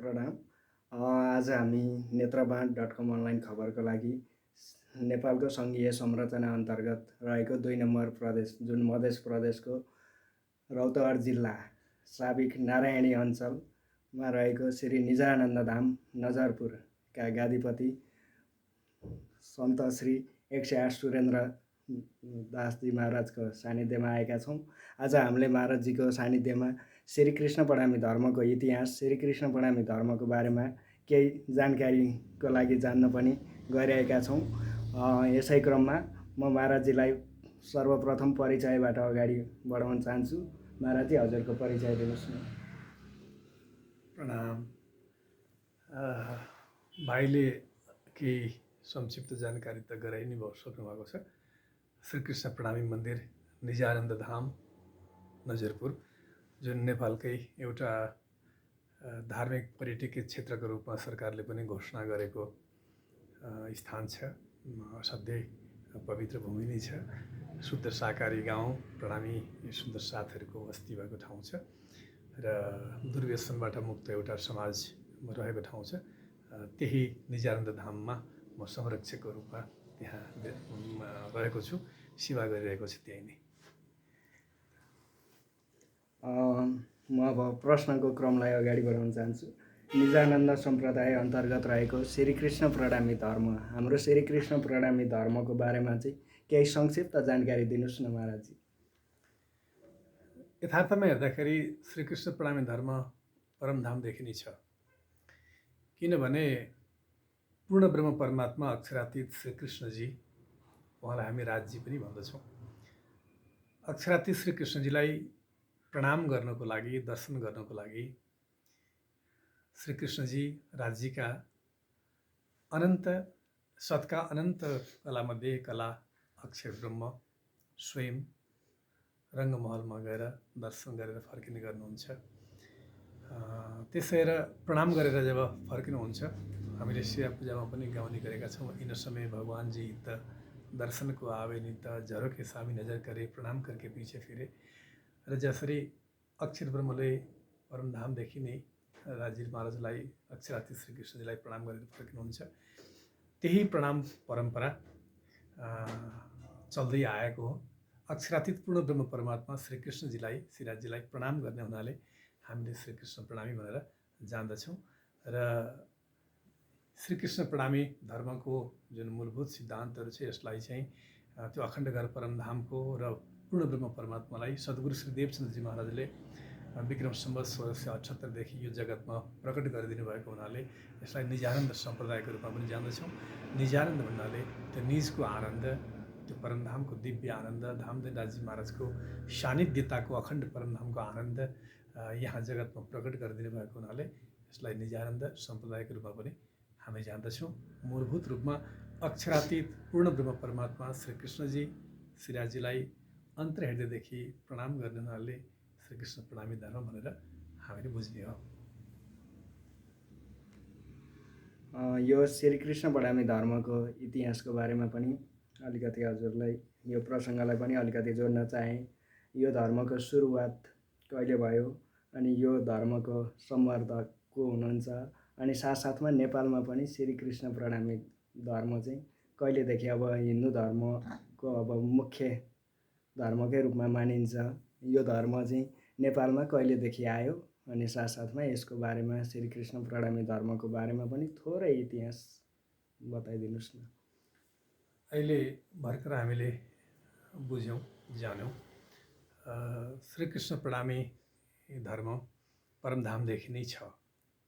प्रणाम। आज हामी नेत्रबाण.com अनलाइन खबरको लागि नेपालको सङ्घीय संरचना अन्तर्गत रहेको 2 नम्बर प्रदेश जुन मधेस प्रदेशको रौतहट जिल्ला साबिक नारायणी अञ्चलमा रहेको श्री निजानन्द धाम नजरपुरका गादीपति सन्त श्री 108 सुरेन्द्र दासजी महाराजको सानिध्यमा आएका छौँ। आज हामीले महाराजजीको सानिध्यमा श्री कृष्ण प्रणामी धर्मको इतिहास, श्री कृष्ण प्रणामी धर्मको बारेमा केही जानकारीको लागि जान्न पनि गइरहेका छौँ। यसै क्रममा म महाराजजीलाई सर्वप्रथम परिचयबाट अगाडि बढाउन चाहन्छु। महाराजजी, हजुरको परिचय दिनुहोस् न। प्रणाम। भाइले केही संक्षिप्त जानकारी त गराइ नै सक्नु भएको छ। श्रीकृष्ण प्रणामी मन्दिर निजानन्द धाम नजरपुर, जुन नेपालकै एउटा धार्मिक पर्यटकीय क्षेत्रको रूपमा सरकारले पनि घोषणा गरेको स्थान छ। असाध्यै पवित्र भूमि नै छ। शुद्ध शाकाहारी गाउँ, प्रणामी सुन्दर साथहरूको बस्ती भएको ठाउँ छ र दुर्व्यसनबाट मुक्त एउटा समाज रहेको ठाउँ छ। त्यही निजानन्द धाममा म संरक्षकको रूपमा त्यहाँ रहेको छु, सेवा गरिरहेको छु त्यही नै। म अब प्रश्नको क्रमलाई अगाडि बढाउन चाहन्छु। निजानन्द सम्प्रदाय अन्तर्गत रहेको श्रीकृष्ण प्रणामी धर्म, हाम्रो श्रीकृष्ण प्रणामी धर्मको बारेमा चाहिँ केही संक्षिप्त जानकारी दिनुहोस् न महाराजजी। यथार्थमा हेर्दाखेरि श्रीकृष्ण प्रणामी धर्म परमधामदेखि नै छ। किनभने पूर्ण ब्रह्म परमात्मा अक्षरातीत श्रीकृष्णजी, उहाँलाई हामी राजजी पनि भन्दछौँ। अक्षरातीत श्रीकृष्णजीलाई प्रणाम गर्नको लागि, दर्शन गर्नको लागि श्रीकृष्णजी राजजीका अनन्त सतका अनन्त कलामध्ये कला अक्षर ब्रह्म स्वयं रङ्गमहलमा गएर दर्शन गरेर फर्किने गर्नुहुन्छ। त्यसै प्रणाम गरेर जब फर्किनुहुन्छ, हामीले सेवा पूजामा पनि गाउने गरेका छौँ। इन समय भगवान जी त दर्शन को आवे नि त झरोके सामी नजर करे, प्रणाम करके पीछे फिरे। र जसरी अक्षर ब्रह्मले परमधामदेखि नै राजी महाराजलाई अक्षरातीत श्रीकृष्णजीलाई प्रणाम गरेर फर्किनुहुन्छ, त्यही प्रणाम परम्परा चल्दै आएको हो। अक्षरातीत पूर्ण ब्रह्म परमात्मा श्रीकृष्णजीलाई, श्रीराजजीलाई प्रणाम गर्ने हुनाले हामीले श्रीकृष्ण प्रणामी भनेर जान्दछौँ। र श्रीकृष्ण प्रणामी धर्मको जुन मूलभूत सिद्धान्तहरू छ, यसलाई चाहिँ त्यो अखण्ड घर परमधामको र पूर्ण ब्रह्म परमात्मालाई सद्गुरु श्री देवचन्द्रजी महाराजले विक्रम सम्वत 1678देखि यो जगतमा प्रकट गरिदिनु भएको हुनाले यसलाई निजानन्द सम्प्रदायको रूपमा पनि जान्दछौँ। निजानन्द भन्नाले त्यो निजको आनन्द, त्यो परमधामको दिव्य आनन्द, धामधनराजी महाराजको सानिध्यताको अखण्ड परमधामको आनन्द यहाँ जगतमा प्रकट गरिदिनु भएको हुनाले यसलाई निजानन्द सम्प्रदायको रूपमा पनि हामी जान्दछौँ। मूलभूत रूपमा अक्षरातीत पूर्ण ब्रह्म परमात्मा श्रीकृष्णजी, श्रीराजजीलाई अन्तर्हृदयदेखि प्रणाम गर्ने हुनाले श्रीकृष्ण प्रणामी धर्म भनेर हामीले बुझ्ने हो। यो श्रीकृष्ण प्रणामी धर्मको इतिहासको बारेमा पनि अलिकति हजुरलाई यो प्रसङ्गलाई पनि अलिकति जोड्न चाहे। यो धर्मको सुरुवात कहिले भयो अनि यो धर्मको संवर्धक को हुनुहुन्छ, अनि साथसाथमा नेपालमा पनि श्रीकृष्ण प्रणामी धर्म चाहिँ कहिलेदेखि अब हिन्दू धर्मको अब मुख्य धर्मकै रूपमा मानिन्छ, यो धर्म चाहिँ नेपालमा कहिलेदेखि आयो, अनि साथसाथमा यसको बारेमा श्रीकृष्ण प्रणामी धर्मको बारेमा पनि थोरै इतिहास बताइदिनुहोस् न। अहिले भर्खर हामीले बुझ्यौँ, जान्यौँ, श्रीकृष्ण प्रणामी धर्म परमधामदेखि नै छ।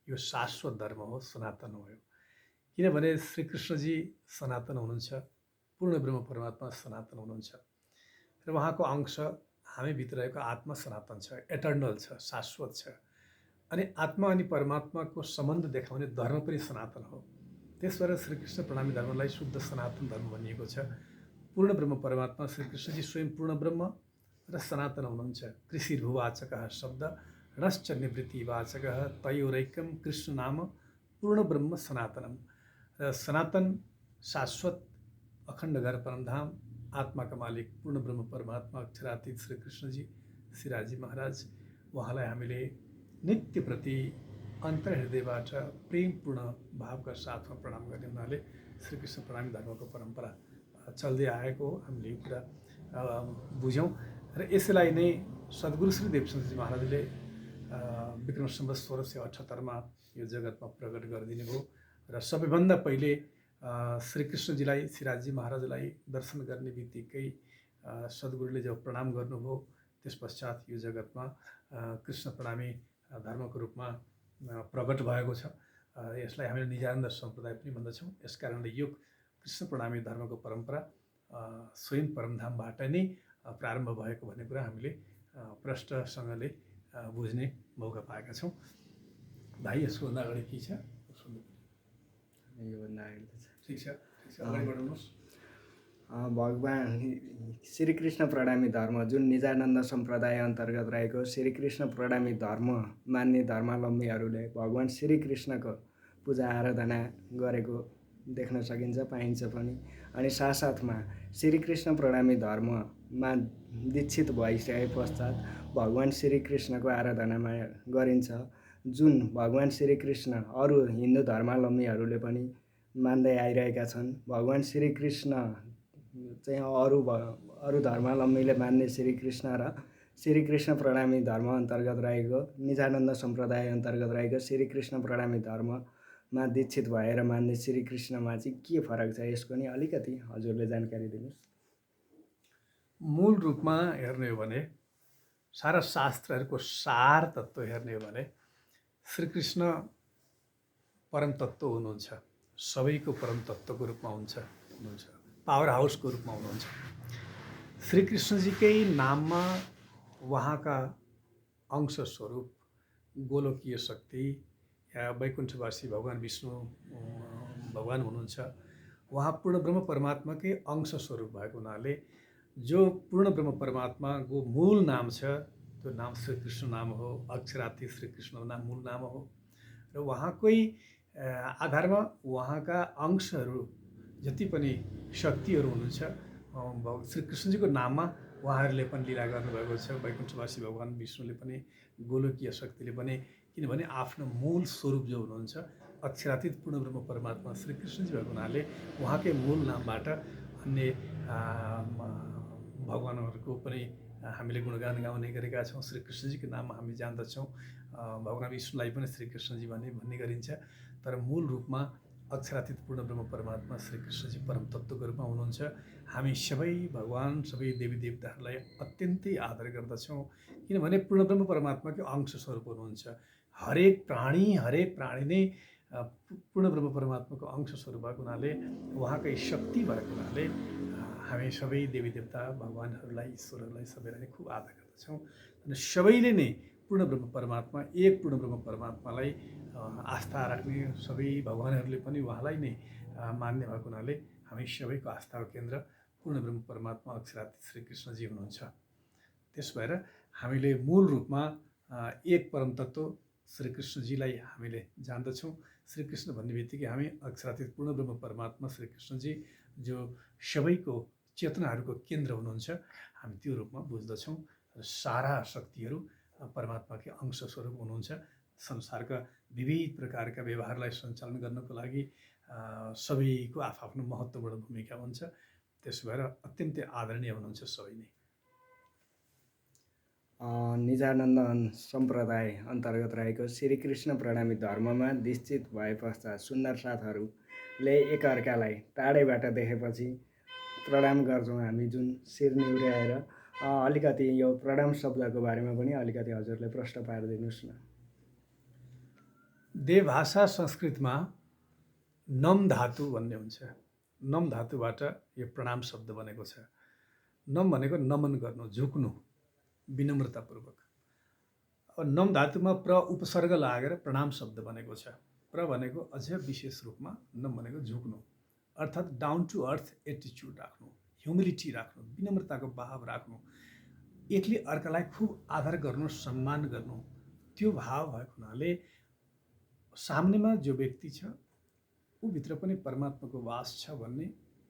यो शाश्वत धर्म हो, सनातन हो। किनभने श्रीकृष्णजी सनातन हुनुहुन्छ, पूर्ण ब्रह्म परमात्मा सनातन हुनुहुन्छ र उहाँको अंश हामीभित्र रहेको आत्मा सनातन छ, एटर्नल छ, शाश्वत छ। अनि आत्मा अनि परमात्माको सम्बन्ध देखाउने धर्म पनि सनातन हो। त्यसबाट श्रीकृष्ण प्रणामी धर्मलाई शुद्ध सनातन धर्म भनिएको छ। पूर्ण ब्रह्म परमात्मा श्रीकृष्णजी स्वयं पूर्ण ब्रह्म र सनातन हुनुहुन्छ। कृषिर्भुवाचकः शब्द णश्च निवृत्तिवाचकः तयोरैक्यं कृष्ण नाम पूर्ण ब्रह्म सनातनम। र सनातन शाश्वत अखण्ड घर परमधाम आत्माका मालिक पूर्ण ब्रह्म परमात्मा अक्षरातीत श्रीकृष्णजी, श्रीराजी महाराज, उहाँलाई हामीले नित्य प्रति अन्तर्हृदयबाट प्रेमपूर्ण भावका साथमा प्रणाम गर्ने हुनाले श्रीकृष्ण प्रणामी धर्मको परम्परा चल्दै आएको हो। हामीले यो कुरा बुझ्यौँ र यसलाई नै सद्गुरु श्री देवचन्द्रजी महाराजले विक्रम सम्वत 1678 यो जगतमा प्रकट गरिदिनु भयो र सबैभन्दा पहिले श्रीकृष्णजीलाई श्रीराजजी महाराजलाई दर्शन गर्ने बित्तिकै सद्गुरुले जब प्रणाम गर्नुभयो त्यस पश्चात यो जगतमा कृष्ण प्रणामी धर्मको रूपमा प्रकट भएको छ। यसलाई हामीले निजानन्द सम्प्रदाय पनि भन्दछौँ। यस कारणले यो कृष्ण प्रणामी धर्मको परम्परा स्वयं परमधामबाट नै प्रारम्भ भएको भन्ने कुरा हामीले प्रष्टसँगले बुझ्ने मौका पाएका छौँ। भाइ यसभन्दा अगाडि के छ योभन्दा अगाडि त छ। ठिक छ अगाडि बढाउनुहोस्। भगवान श्रीकृष्ण प्रणामी धर्म जुन निजानन्द सम्प्रदाय अन्तर्गत रहेको श्रीकृष्ण प्रणामी धर्म मान्ने धर्मावलम्बीहरूले भगवान श्रीकृष्णको पूजा आराधना गरेको देख्न सकिन्छ, पाइन्छ पनि। अनि साथसाथमा श्रीकृष्ण प्रणामी धर्ममा दीक्षित भइसके पश्चात भगवान श्रीकृष्णको आराधनामा गरिन्छ, जुन भगवान श्रीकृष्ण अरू हिन्दू धर्मावलम्बीहरूले पनि मान्दै आइरहेका छन्। भगवान श्रीकृष्ण चाहिँ अरू धर्मावलम्बीले मान्ने श्रीकृष्ण र श्रीकृष्ण प्रणामी धर्म अन्तर्गत रहेको निजानन्द सम्प्रदाय अन्तर्गत रहेको श्रीकृष्ण प्रणामी धर्ममा दीक्षित भएर मान्ने श्रीकृष्णमा चाहिँ के फरक छ, यसको नि अलिकति हजुरले जानकारी दिनुहोस्। मूल रूपमा हेर्ने हो भने सारा शास्त्रहरूको सार तत्त्व हेर्ने हो भने श्रीकृष्ण परम तत्त्व हुनुहुन्छ, सबैको परम तत्त्वको रूपमा हुनुहुन्छ, पावर हाउसको रूपमा हुनुहुन्छ। श्रीकृष्णजीकै नाममा उहाँका अंश स्वरूप गोलोकीय शक्ति या वैकुण्ठवासी भगवान विष्णु भगवान हुनुहुन्छ। उहाँ पूर्ण ब्रह्म परमात्माकै अंश स्वरूप भएको हुनाले जो पूर्ण ब्रह्म परमात्माको मूल नाम छ त्यो नाम श्रीकृष्ण नाम हो। अक्षरार्थी श्रीकृष्ण नाम मूल नाम हो र उहाँकै आधारमा उहाँका अंशहरू जति पनि शक्तिहरू हुनुहुन्छ श्रीकृष्णजीको नाममा उहाँहरूले पनि लीला गर्नुभएको छ। वैकुण्ठवासी भगवान विष्णुले पनि गोलोकीय शक्तिले पनि, किनभने आफ्नो मूल स्वरूप जो हुनुहुन्छ अक्षरातीत पूर्ण ब्रह्म परमात्मा श्रीकृष्णजी भएको हुनाले उहाँकै मूल नामबाट अन्य भगवानहरूको पनि हामीले गुणगान गाउने गरेका छौँ। श्रीकृष्णजीको नाममा हामी जान्दछौँ। भगवान विष्णुलाई पनि श्रीकृष्णजी भन्ने गरिन्छ, तर मूल रूपमा अक्षरातीत पूर्ण ब्रह्म परमात्मा श्रीकृष्णजी परम तत्त्वको रूपमा हुनुहुन्छ। हामी सबै भगवान सबै देवी देवताहरूलाई अत्यन्तै आदर गर्दछौँ, किनभने पूर्ण ब्रह्म परमात्माकै अंश स्वरूप हुनुहुन्छ। हरेक प्राणी नै पूर्ण ब्रह्म परमात्माको अंश स्वरूप भएको हुनाले उहाँकै शक्ति भएको हुनाले हामी सबै देवी देवता भगवानहरूलाई ईश्वरहरूलाई सबैलाई खुब आदर गर्दछौँ। अनि सबैले नै पूर्ण ब्रह्म परमात्मा एक पूर्ण ब्रह्म परमात्मालाई आस्था राख्ने सबै भगवानहरूले पनि उहाँलाई नै मान्ने भएको हुनाले हामी सबैको आस्थाको केन्द्र पूर्ण ब्रह्म परमात्मा अक्षरातीत श्रीकृष्णजी हुनुहुन्छ। त्यस भएर हामीले मूल रूपमा एक परम तत्त्व श्रीकृष्णजीलाई हामीले जान्दछौँ। श्रीकृष्ण भन्ने बित्तिकै हामी अक्षरातीत पूर्ण ब्रह्म परमात्मा श्रीकृष्णजी जो सबैको चेतनाहरूको केन्द्र हुनुहुन्छ हामी त्यो रूपमा बुझ्दछौँ। र सारा शक्तिहरू परमात्माकै अंश स्वरूप हुनुहुन्छ। संसारका विविध प्रकारका व्यवहारलाई सञ्चालन गर्नको लागि सबैको आफ्नो महत्त्वपूर्ण भूमिका हुन्छ। त्यसो भएर अत्यन्तै आदरणीय हुनुहुन्छ सबै नै। निजानन्द सम्प्रदाय अन्तर्गत रहेको श्रीकृष्ण प्रणामी धर्ममा दीक्षित भए पश्चात सुन्दर साथहरूले एकअर्कालाई टाढैबाट देखेपछि प्रणाम गर्छौँ हामी, जुन शिर निहुर्याएर। अलिकति यो प्रणाम शब्दको बारेमा पनि अलिकति हजुरले प्रश्न पारिदिनुहोस् न। देवभाषा संस्कृतमा नम धातु भन्ने हुन्छ। नम धातुबाट यो प्रणाम शब्द बनेको छ। नम भनेको नमन गर्नु, झुक्नु, विनम्रतापूर्वक। अब नम धातुमा प्र उपसर्ग लागेर प्रणाम शब्द बनेको छ। प्र भनेको अझ विशेष रूपमा नम भनेको झुक्नु, अर्थात् डाउन टु अर्थ एटिच्युड राख्नु, ह्युमिलिटी राख्नु, विनम्रताको भाव राख्नु, एकले अर्कालाई खुब आदर गर्नु, सम्मान गर्नु, त्यो भाव भएको हुनाले सामनेमा जो व्यक्ति छ ऊ भित्र पनि परमात्माको वास छ भन्ने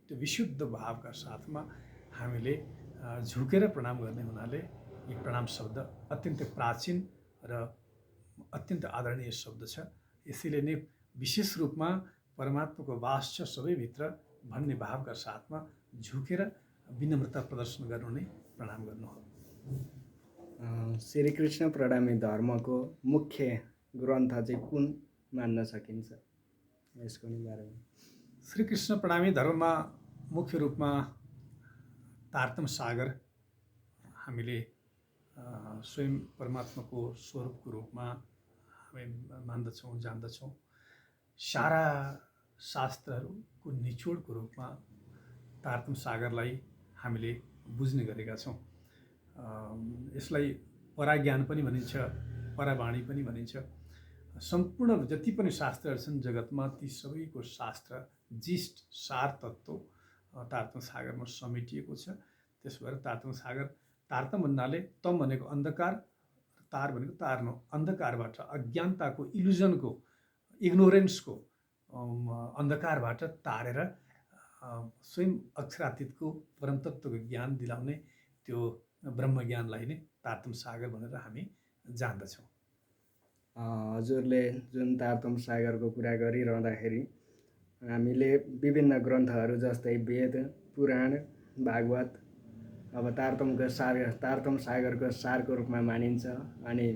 त्यो विशुद्ध भावका साथमा हामीले झुकेर प्रणाम गर्ने हुनाले यो प्रणाम शब्द अत्यन्तै प्राचीन र अत्यन्त आदरणीय शब्द छ। यसैले नै विशेष रूपमा परमात्माको वास छ सबैभित्र भन्ने भावका साथमा झुकेर विनम्रता प्रदर्शन गर्नु नै प्रणाम गर्नु हो। श्रीकृष्ण प्रणमी धर्मको मुख्य ग्रन्थ चाहिँ कुन मान्न सकिन्छ? यसको नि बारेमा। श्रीकृष्ण प्रणमी धर्ममा मुख्य रूपमा तारतम सागर हामीले स्वयं परमात्माको स्वरूपको रूपमा हामी मान्दछौँ, जान्दछौँ। सारा शास्त्रहरूको निचोडको रूपमा तारतम सागरलाई हामीले बुझ्ने गरेका छौँ। यसलाई पराज्ञान पनि भनिन्छ, परावाणी पनि भनिन्छ। सम्पूर्ण जति पनि शास्त्रहरू छन् जगतमा, ती सबैको शास्त्र जिस्ट सार तत्त्व तारतम सागरमा समेटिएको छ। त्यसो भएर तारतम सागर, तारतम भन्नाले तम भनेको अन्धकार, तार भनेको तार्नु, अन्धकारबाट, अज्ञानताको, इल्युजनको, इग्नोरेन्सको अन्धकारबाट तारेर स्वयं अक्षरातीतको परमतत्त्वको ज्ञान दिलाउने त्यो ब्रह्मज्ञानलाई नै तारतम सागर भनेर हामी जान्दछौँ। हजुरले जुन तारतम सागरको कुरा गरिरहँदाखेरि हामीले विभिन्न ग्रन्थहरू जस्तै वेद, पुराण, भागवत अब तारतम सागरको सारको रूपमा मानिन्छ। अनि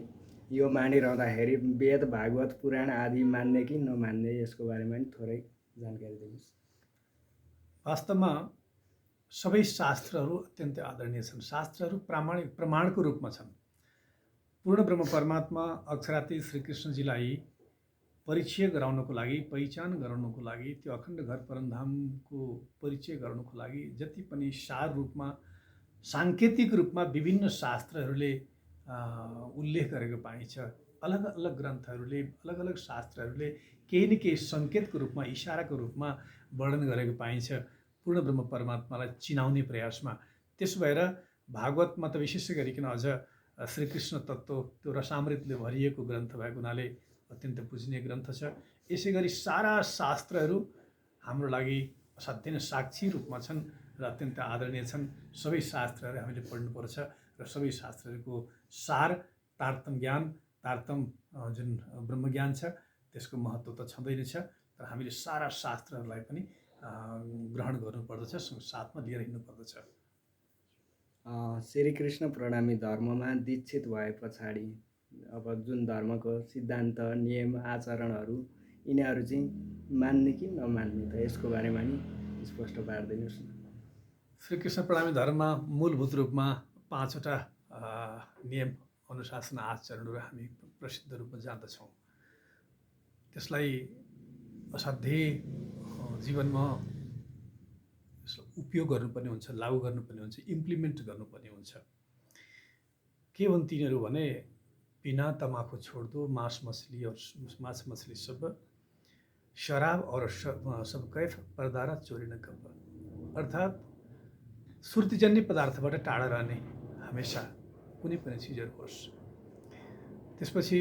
यो मानिरहँदाखेरि वेद, भागवत, पुराण आदि मान्ने कि नमान्ने, यसको बारेमा नि थोरै जानकारी दिनुहोस्। वास्तवमा सबै शास्त्रहरू अत्यन्तै आदरणीय छन्। शास्त्रहरू प्रमाणको रूपमा छन्। पूर्ण ब्रह्म परमात्मा अक्षरातीत श्रीकृष्णजीलाई परिचय गराउनको लागि, पहिचान गराउनको लागि, त्यो अखण्ड घर परमधामको परिचय गराउनको लागि जति पनि सार रूपमा, साङ्केतिक रूपमा विभिन्न शास्त्रहरूले उल्लेख गरेको पाइन्छ। अलग अलग ग्रन्थहरूले, अलग अलग शास्त्रहरूले केही न केही सङ्केतको रूपमा, इसाराको रूपमा वर्णन गरेको पाइन्छ पूर्ण ब्रह्म परमात्मालाई चिनाउने प्रयासमा। त्यसो भएर भागवतमा त विशेष गरिकन अझ श्रीकृष्ण तत्त्व त्यो रसामृतले भरिएको ग्रन्थ भएको हुनाले अत्यन्त पूजनीय ग्रन्थ छ। यसै गरी सारा शास्त्रहरू हाम्रो लागि असाध्यै नै साक्षी रूपमा छन् र अत्यन्त आदरणीय छन्। सबै शास्त्रहरू हामीले पढ्नुपर्छ र सबै शास्त्रहरूको सार तारतम ज्ञान, तारतम जुन ब्रह्मज्ञान छ त्यसको महत्त्व त छँदै नै छ, तर हामीले सारा शास्त्रहरूलाई पनि ग्रहण गर्नुपर्दछ, साथमा लिएर हिँड्नुपर्दछ। श्रीकृष्ण प्रणमी धर्ममा दीक्षित भए पछाडि अब जुन धर्मको सिद्धान्त, नियम, आचरणहरू यिनीहरू चाहिँ मान्ने कि नमान्ने, त यसको बारेमा नि स्पष्ट पारिदिनुहोस् न। श्रीकृष्ण प्रणमी धर्ममा मूलभूत रूपमा 5वटा नियम, अनुशासन, आचरणहरू हामी प्रसिद्ध रूपमा जान्दछौँ। त्यसलाई असाध्यै जीवनमा उपयोग गर्नुपर्ने हुन्छ, लागू गर्नुपर्ने हुन्छ, इम्प्लिमेन्ट गर्नुपर्ने हुन्छ। के हुन् तिनीहरू भने बिना तमाखु छोड़ दो, मांस मछली सब, शराब और सब कैफ, परदारा चोरी न कब। अर्थात् सुर्तीजन्य पदार्थबाट टाढा रहने हमेशा, कुनै पनि चिजहरू होस्। त्यसपछि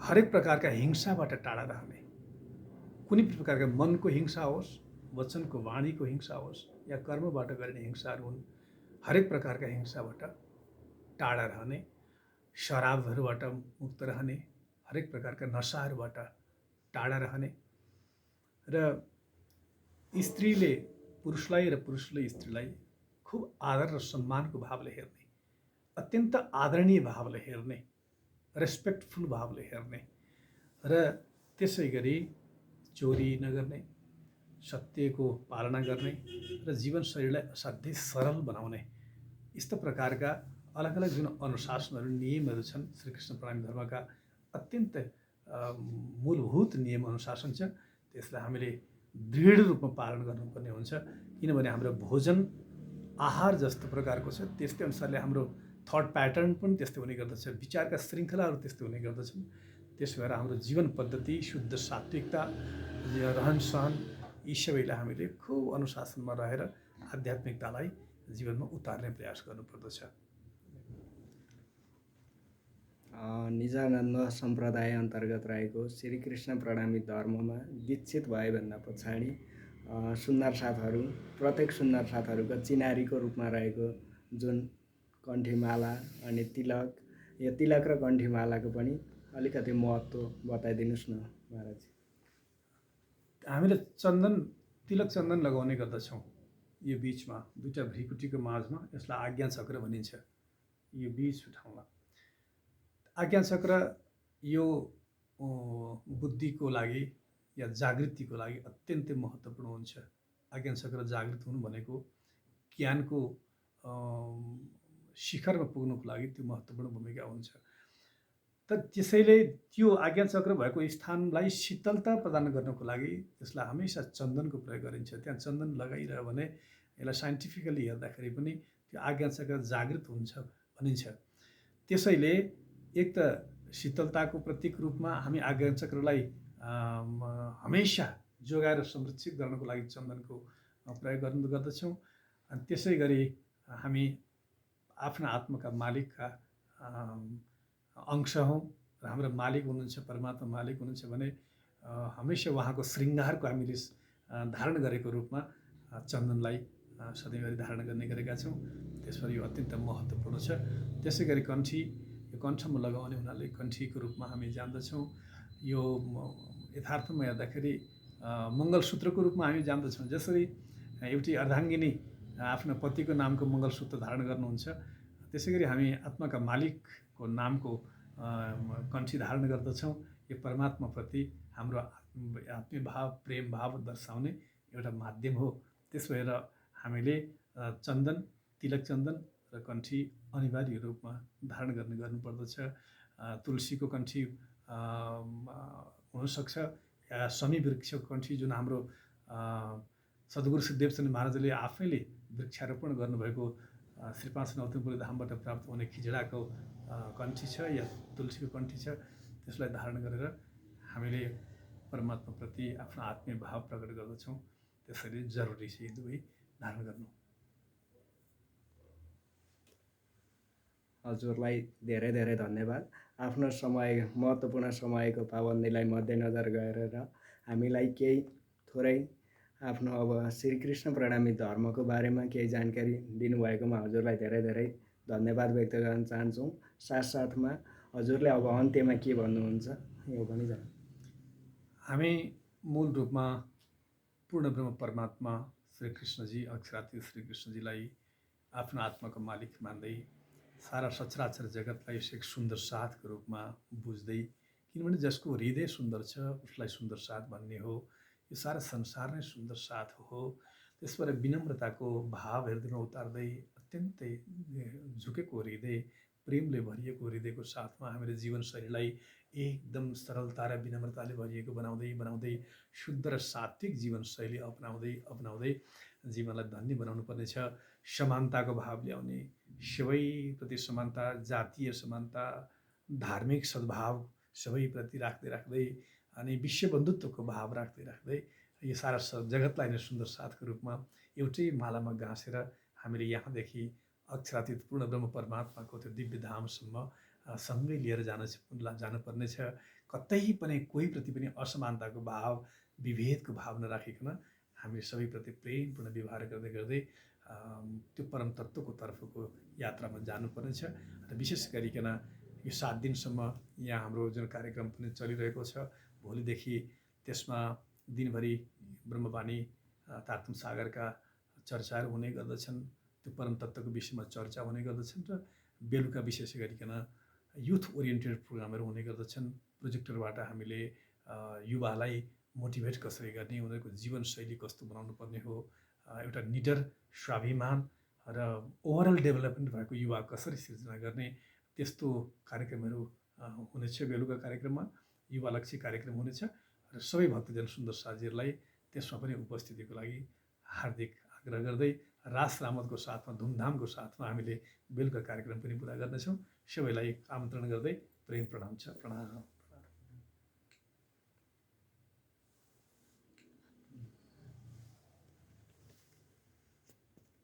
हरेक प्रकारका हिंसाबाट टाढा रहने, कुनै प्रकारका मनको हिंसा होस्, वचनको, वाणीको हिंसा होस् या कर्मबाट गरिने हिंसाहरू हुन्, हरेक प्रकारका हिंसाबाट टाढा रहने, शराबहरूबाट मुक्त रहने, हरेक प्रकारका नशाहरूबाट टाढा रहने र स्त्रीले पुरुषलाई र पुरुषले स्त्रीलाई खूब आदर र सम्मानको भावले हेर्ने, अत्यन्त आदरणीय भावले हेर्ने, रेस्पेक्टफुल भावले हेर्ने र त्यसै गरी चोरी नगर्ने, सत्यको पालना गर्ने र जीवनशैलीलाई असाध्यै सरल बनाउने, यस्ता प्रकारका अलग अलग जुन अनुशासनहरू, नियमहरू छन् श्रीकृष्ण प्रणमी धर्मका अत्यन्त मूलभूत नियम अनुशासन छ। त्यसलाई हामीले दृढ रूपमा पालन गर्नुपर्ने हुन्छ। किनभने हाम्रो भोजन आहार जस्तो प्रकारको छ, त्यस्तै अनुसारले हाम्रो थट प्याटर्न पनि त्यस्तै हुने गर्दछ, विचारका श्रृङ्खलाहरू त्यस्तै हुने गर्दछन्। त्यसो भएर हाम्रो जीवन पद्धति, शुद्ध सात्विकता, रहन सहन, यी सबैलाई हामीले खुब अनुशासनमा रहेर आध्यात्मिकतालाई जीवनमा उतार्ने प्रयास गर्नुपर्दछ। निजानन्द सम्प्रदाय अन्तर्गत रहेको श्रीकृष्ण प्रणमी धर्ममा दीक्षित भएभन्दा पछाडि सुन्दर साथहरू, प्रत्येक सुन्दर साथहरूको चिनारीको रूपमा रहेको जुन कण्ठीमाला अनि तिलक, यो तिलक र कण्ठीमालाको पनि अलिकति महत्त्व बताइदिनुहोस् न महाराज। हामीले तिलक चन्दन लगाउने गर्दछौँ। यो बिचमा दुईवटा भ्रिकुटीको माझमा यसलाई आज्ञा चक्र भनिन्छ। यो बिच ठाउँमा आज्ञा चक्र यो बुद्धिको लागि या जागृतिको लागि अत्यन्तै महत्त्वपूर्ण हुन्छ। आज्ञा चक्र जागृत हुनु भनेको ज्ञानको शिखरमा पुग्नुको लागि त्यो महत्त्वपूर्ण भूमिका हुन्छ। तर त्यसैले त्यो आज्ञा चक्र भएको स्थानलाई शीतलता प्रदान गर्नको लागि त्यसलाई हमेसा चन्दनको प्रयोग गरिन्छ। त्यहाँ चन्दन लगाइरह्यो भने यसलाई साइन्टिफिकली हेर्दाखेरि पनि त्यो आज्ञा चक्र जागृत हुन्छ भनिन्छ। त्यसैले एक त शीतलताको प्रतीक रूपमा हामी आज्ञा चक्रलाई हमेसा जोगाएर संरक्षित गर्नको लागि चन्दनको प्रयोग गर्ने गर्दछौँ। अनि त्यसै गरी हामी आफ्ना आत्माका मालिकका अंश हौँ र हाम्रो मालिक हुनुहुन्छ, परमात्मा मालिक हुनुहुन्छ भने हमेसा उहाँको श्रृङ्गारको हामीले धारण गरेको रूपमा चन्दनलाई सधैँभरि धारण गर्ने गरेका छौँ। त्यसमा यो अत्यन्त महत्त्वपूर्ण छ। त्यसै गरी कण्ठी, यो कण्ठमा लगाउने हुनाले कण्ठीको रूपमा हामी जान्दछौँ। यो यथार्थमा हेर्दाखेरि मङ्गलसूत्रको रूपमा हामी जान्दछौँ। जसरी एउटी अर्धाङ्गिनी आफ्नो पतिको नामको मङ्गलसूत्र धारण गर्नुहुन्छ, त्यसै गरी हामी आत्माका मालिकको नामको कण्ठी धारण गर्दछौँ। यो परमात्माप्रति हाम्रो आत्मीय भाव, प्रेम भाव दर्शाउने एउटा माध्यम हो। त्यस भएर हामीले चन्दन, तिलक चन्दन र कण्ठी अनिवार्य रूपमा धारण गर्नुपर्दछ। तुलसीको कण्ठी हुनसक्छ या शमी वृक्षको कण्ठी, जुन हाम्रो सद्गुरु सिद्धदेवचन्द्र महाराजले आफैले वृक्षारोपण गर्नुभएको श्री पाँच नौतनपुरी धामबाट प्राप्त हुने खिजडाको कण्ठी छ या तुलसीको कण्ठी छ। त्यसलाई धारण गरेर हामीले परमात्माप्रति आफ्नो आत्मीय भाव प्रकट गर्दछौँ। त्यसैले जरुरी छ यी दुवै धारण गर्नु। हजुरलाई धेरै धेरै धन्यवाद। आफ्नो समय, महत्त्वपूर्ण समयको पाबन्दीलाई मध्यनजर गरेर हामीलाई केही थोरै आफ्नो अब श्रीकृष्ण प्रणामी धर्मको बारेमा केही जानकारी दिनुभएकोमा हजुरलाई धेरै धेरै धन्यवाद व्यक्त गर्न चाहन्छौँ। साथसाथमा हजुरले अब अन्त्यमा के भन्नुहुन्छ यो पनि जान। हामी मूल रूपमा पूर्ण ब्रह्म परमात्मा श्रीकृष्णजी, अक्षरातीत श्रीकृष्णजीलाई आफ्नो आत्माको मालिक मान्दै सारा सचराचर जगतलाई एक सुन्दर साथको रूपमा बुझ्दै, किनभने जसको हृदय सुन्दर छ उसलाई सुन्दर साथ भन्ने हो। यो सारा संसार नै सुन्दर साथ हो। त्यसबाट विनम्रताको भाव हृदयमा उतार्दै अत्यन्तै झुकेको हृदय, प्रेमले भरिएको हृदयको साथमा हामीले जीवनशैलीलाई एकदम सरलता र विनम्रताले भरिएको बनाउँदै शुद्ध र सात्विक जीवनशैली अपनाउँदै जीवनलाई धन्य बनाउनु पर्नेछ। समानताको भाव ल्याउने, सबैप्रति समानता, जातीय समानता, धार्मिक सद्भाव सबैप्रति राख्दै अनि विश्व बन्धुत्वको भाव राख्दै यो सारा जगतलाई नै सुन्दर साथको रूपमा एउटै मालामा गाँसेर हामीले यहाँदेखि अक्षरातीत पूर्ण ब्रह्म परमात्माको त्यो दिव्य धामसम्म सँगै लिएर जानुपर्नेछ। कतै पनि कोहीप्रति पनि असमानताको भाव, विभेदको भाव नराखिकन हामी सबैप्रति प्रेमपूर्ण व्यवहार गर्दै त्यो परम तत्त्वको तर्फको यात्रामा जानुपर्नेछ। र विशेष गरिकन यो 7 दिनसम्म यहाँ हाम्रो जुन कार्यक्रम पनि चलिरहेको छ, भोलिदेखि त्यसमा दिनभरि ब्रह्मवाणी, तारतुङ सागरका चर्चाहरू हुने गर्दछन्। त्यो परम तत्त्वको विषयमा चर्चा हुने गर्दछन् र बेलुका विशेष गरिकन युथ ओरिएन्टेड प्रोग्रामहरू हुने गर्दछन्। प्रोजेक्टरबाट हामीले युवालाई मोटिभेट कसरी गर्ने, उनीहरूको जीवनशैली कस्तो बनाउनु पर्ने हो, एउटा निडर, स्वाभिमान र ओभरअल डेभलपमेन्ट भएको युवा कसरी सिर्जना गर्ने, त्यस्तो कार्यक्रमहरू हुनेछ। बेलुका कार्यक्रममा युवालक्षी कार्यक्रम हुनेछ र सबै भक्तजन सुन्दर साथीहरूलाई त्यसमा पनि उपस्थितिको लागि हार्दिक आग्रह गर्दै रास रामतको साथमा, धुमधामको साथमा हामीले बेलुका कार्यक्रम पनि पुरा गर्नेछौँ। सबैलाई आमन्त्रण गर्दै प्रेम प्रणाम छ। प्रणाम।